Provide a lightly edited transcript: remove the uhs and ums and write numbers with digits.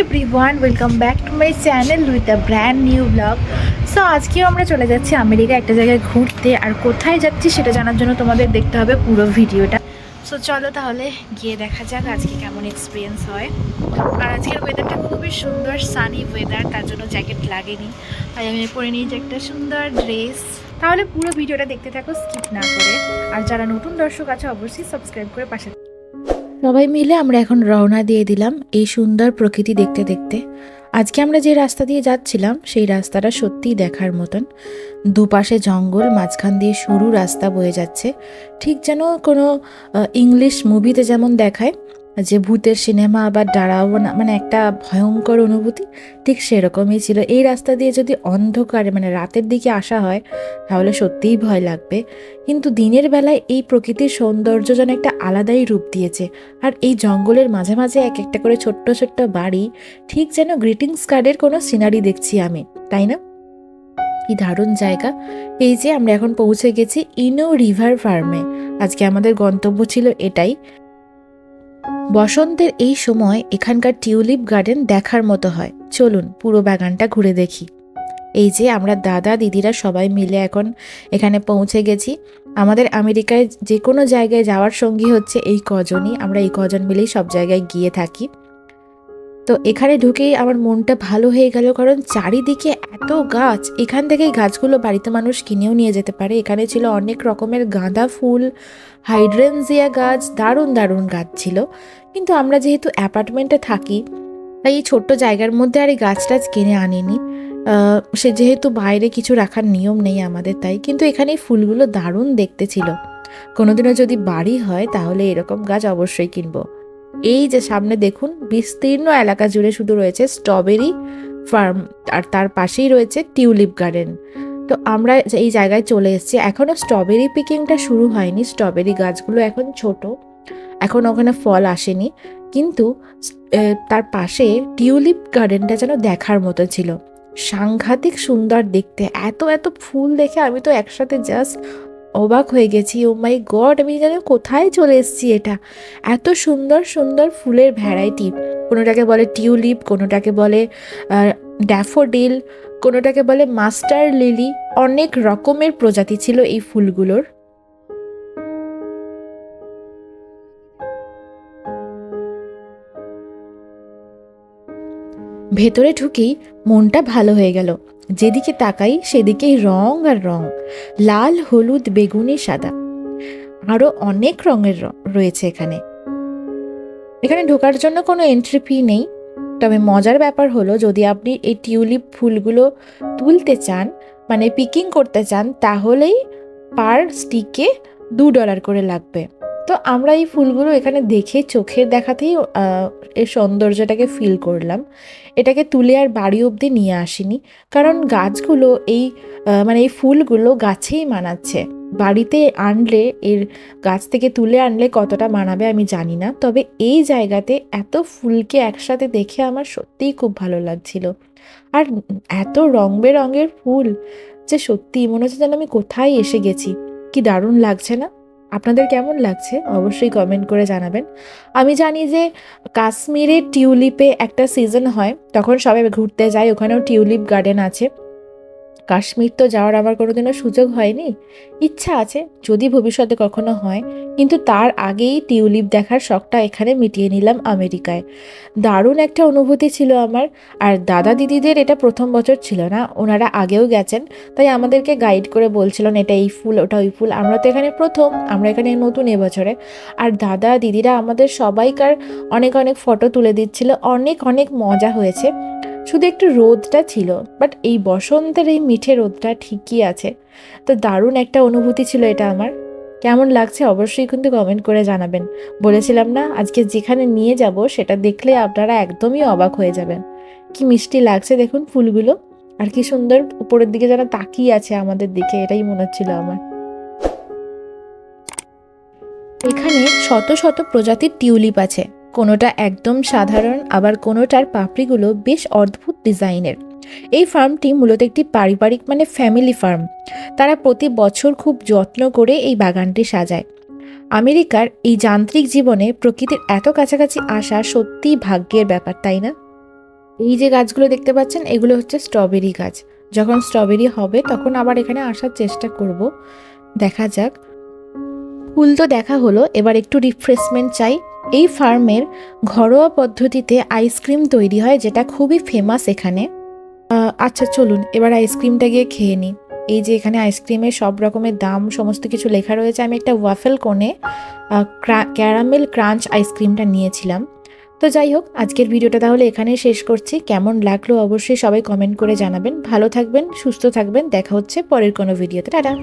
Everyone, welcome back to my channel with a brand new blog. So আজকেও আমরা চলে যাচ্ছি আমেরিকা একটা জায়গায় ঘুরতে। আর কোথায় যাচ্ছি সেটা জানার জন্য তোমাদের দেখতে হবে পুরো ভিডিওটা। সো চলো তাহলে গিয়ে দেখা যাক আজকে কেমন এক্সপিরিয়েন্স হয়। আর আজকের ওয়েদারটা খুবই সুন্দর, সানি ওয়েদার, তার জন্য জ্যাকেট লাগেনি, তাই আমি পরে নিয়েছি একটা সুন্দর ড্রেস। তাহলে পুরো ভিডিওটা দেখতে থাকো স্কিপ না করে। আর যারা নতুন দর্শক আছে অবশ্যই সাবস্ক্রাইব করে পাশে। সবাই মিলে আমরা এখন রওনা দিয়ে দিলাম এই সুন্দর প্রকৃতি দেখতে দেখতে। আজকে আমরা যে রাস্তা দিয়ে যাচ্ছিলাম সেই রাস্তাটা সত্যিই দেখার মতন। দুপাশে জঙ্গল, মাঝখান দিয়ে সরু রাস্তা বয়ে যাচ্ছে, ঠিক যেন কোনো ইংলিশ মুভিতে যেমন দেখায় যে ভূতের সিনেমা বা ডরাওনা, মানে একটা ভয়ঙ্কর অনুভূতি, ঠিক সেরকমই ছিল। এই রাস্তা দিয়ে যদি অন্ধকারে মানে রাতের দিকে আসা হয় তাহলে সত্যিই ভয় লাগবে, কিন্তু দিনের বেলায় এই প্রকৃতির সৌন্দর্য যেন একটা আলাদাই রূপ দিয়েছে। আর এই জঙ্গলের মাঝে মাঝে এক একটা করে ছোট্ট ছোট্ট বাড়ি, ঠিক যেন গ্রিটিংস কার্ডের কোনো সিনারি দেখছি আমি, তাই না? কি দারুণ জায়গা। এই যে আমরা এখন পৌঁছে গেছি ইনো রিভার ফার্মে। আজকে আমাদের গন্তব্য ছিল এটাই। বসন্তের এই সময় এখানকার টিউলিপ গার্ডেন দেখার মতো হয়। চলুন পুরো বাগানটা ঘুরে দেখি। এই যে আমরা দাদা দিদিরা সবাই মিলে এখন এখানে পৌঁছে গেছি। আমাদের আমেরিকায় যে কোনো জায়গায় যাওয়ার সঙ্গী হচ্ছে এই কজনই। আমরা এই কজন মিলেই সব জায়গায় গিয়ে থাকি। তো এখানে ঢুকেই আমার মনটা ভালো হয়ে গেল, কারণ চারিদিকে এত গাছ। এখান থেকেই গাছগুলো বাড়িতে মানুষ কিনেও নিয়ে যেতে পারে। এখানে ছিল অনেক রকমের গাঁদা ফুল, হাইড্রেনজিয়া গাছ, দারুণ দারুণ গাছ ছিল। কিন্তু আমরা যেহেতু অ্যাপার্টমেন্টে থাকি তাই এই ছোট্ট জায়গার মধ্যে আর এই গাছ টাছ কিনে আনিনি। সে যেহেতু বাইরে কিছু রাখার নিয়ম নেই আমাদের, তাই। কিন্তু এখানে এই ফুলগুলো দারুণ দেখতে ছিল। কোনোদিনও যদি বাড়ি হয় তাহলে এরকম গাছ অবশ্যই কিনবো। এই যে সামনে দেখুন, বিস্তীর্ণ এলাকা জুড়ে শুধু রয়েছে স্ট্রবেরি ফার্ম, আর তার পাশেই রয়েছে টিউলিপ গার্ডেন। তো আমরা এই জায়গায় চলে এসেছি। এখনো স্ট্রবেরি পিকিংটা শুরু হয়নি, স্ট্রবেরি গাছগুলো এখন ছোট, এখন ওখানে ফল আসেনি। কিন্তু তার পাশে টিউলিপ গার্ডেনটা যেন দেখার মতো ছিল, সাংঘাতিক সুন্দর দেখতে। এত এত ফুল দেখে আমি তো একসাথে জাস্ট অবাক হয়ে গেছি। ও মাই গড, আমি যেন কোথায় চলে এসেছি। এটা এত সুন্দর সুন্দর ফুলের ভ্যারাইটি। কোনোটাকে বলে টিউলিপ, কোনোটাকে বলে ড্যাফোডিল, কোনোটাকে বলে মাস্টার লিলি। অনেক রকমের প্রজাতি ছিল এই ফুলগুলোর। ভেতরে ঢুকেই মনটা ভালো হয়ে গেল। যেদিকে তাকাই সেদিকেই রং আর রং, লাল, হলুদ, বেগুনি, সাদা, আরো অনেক রঙের রয়েছে এখানে। এখানে ঢোকার জন্য কোনো এন্ট্রি ফি নেই। তবে মজার ব্যাপার হলো, যদি আপনি এই টিউলিপ ফুলগুলো তুলতে চান, মানে পিকিং করতে চান, তাহলেই পার স্টিকে $2 করে লাগবে। তো আমরা এই ফুলগুলো এখানে দেখে চোখের দেখাতেই এর সৌন্দর্যটাকে ফিল করলাম। এটাকে তুলে আর বাড়ি অবধি নিয়ে আসিনি, কারণ গাছগুলো মানে এই ফুলগুলো গাছেই মানাচ্ছে। বাড়িতে আনলে, এর গাছ থেকে তুলে আনলে কতটা মানাবে আমি জানি না। তবে এই জায়গাতে এত ফুলকে একসাথে দেখে আমার সত্যিই খুব ভালো লাগছিল। আর এত রং বেরঙের ফুল যে সত্যি মনে হচ্ছে যেন আমি কোথায় এসে গেছি। কি দারুণ লাগছে না? আপনাদের কেমন লাগছে অবশ্যই কমেন্ট করে জানাবেন। আমি জানি যে কাশ্মীরে টিউলিপে একটা সিজন হয়, তখন সবাই ঘুরতে যায়, ওখানেও টিউলিপ গার্ডেন আছে। কাশ্মীর তো যাওয়ার আমার কোনোদিনও সুযোগ হয়নি, ইচ্ছা আছে যদি ভবিষ্যতে কখনো হয়। কিন্তু তার আগেই টিউলিপ দেখার শখটা এখানে মিটিয়ে নিলাম আমেরিকায়। দারুণ একটা অনুভূতি ছিল আমার। আর দাদা দিদিদের এটা প্রথম বছর ছিল না, ওনারা আগেও গেছেন, তাই আমাদেরকে গাইড করে বলছিলেন এটা এই ফুল, ওটা ওই ফুল। আমরা তো এখানে প্রথম, আমরা এখানে নতুন এবছরে। আর দাদা দিদিরা আমাদের সবাইকার অনেক অনেক ফটো তুলে দিচ্ছিল। অনেক অনেক মজা হয়েছে। শুধু একটু রোদটা ছিল, বাট এই বসন্তের এই মিঠে রোদটা ঠিকই আছে। তো দারুণ একটা অনুভূতি ছিল এটা আমার। কেমন লাগছে অবশ্যই কিন্তু কমেন্ট করে জানাবেন। বলেছিলাম না আজকে যেখানে নিয়ে যাব সেটা দেখলে আপনারা একদমই অবাক হয়ে যাবেন। কি মিষ্টি লাগছে দেখুন ফুলগুলো, আর কি সুন্দর উপরের দিকে যেন তাকিয়ে আছে আমাদের দিকে, এটাই মনে হচ্ছিল আমার। এখানে শত শত প্রজাতির টিউলিপ আছে। কোনোটা একদম সাধারণ, আবার কোনোটার পাপড়িগুলো বেশ অদ্ভুত ডিজাইনের। এই ফার্মটি মূলত একটি পারিবারিক মানে ফ্যামিলি ফার্ম। তারা প্রতি বছর খুব যত্ন করে এই বাগানটি সাজায়। আমেরিকার এই যান্ত্রিক জীবনে প্রকৃতির এত কাছাকাছি আসা সত্যিই ভাগ্যের ব্যাপার, তাই না? এই যে গাছগুলো দেখতে পাচ্ছেন এগুলো হচ্ছে স্ট্রবেরি গাছ। যখন স্ট্রবেরি হবে তখন আবার এখানে আসার চেষ্টা করব, দেখা যাক। ফুল তো দেখা হলো, এবার একটু রিফ্রেশমেন্ট চাই। এই ফার্মের ঘরোয়া পদ্ধতিতে আইসক্রিম তৈরি হয়, যেটা খুবই ফেমাস এখানে। আচ্ছা চলুন এবার আইসক্রিমটা গিয়ে খেয়ে নিই। এই যে এখানে আইসক্রিমের সব রকমের দাম সমস্ত কিছু লেখা রয়েছে। আমি একটা ওয়াফেল কোণে ক্যারামেল ক্রাঞ্চ আইসক্রিমটা নিয়েছিলাম। তো যাই হোক, আজকের ভিডিওটা তাহলে এখানেই শেষ করছি। কেমন লাগলো অবশ্যই সবাই কমেন্ট করে জানাবেন। ভালো থাকবেন, সুস্থ থাকবেন, দেখা হচ্ছে পরের কোনো ভিডিওতে। টাটা।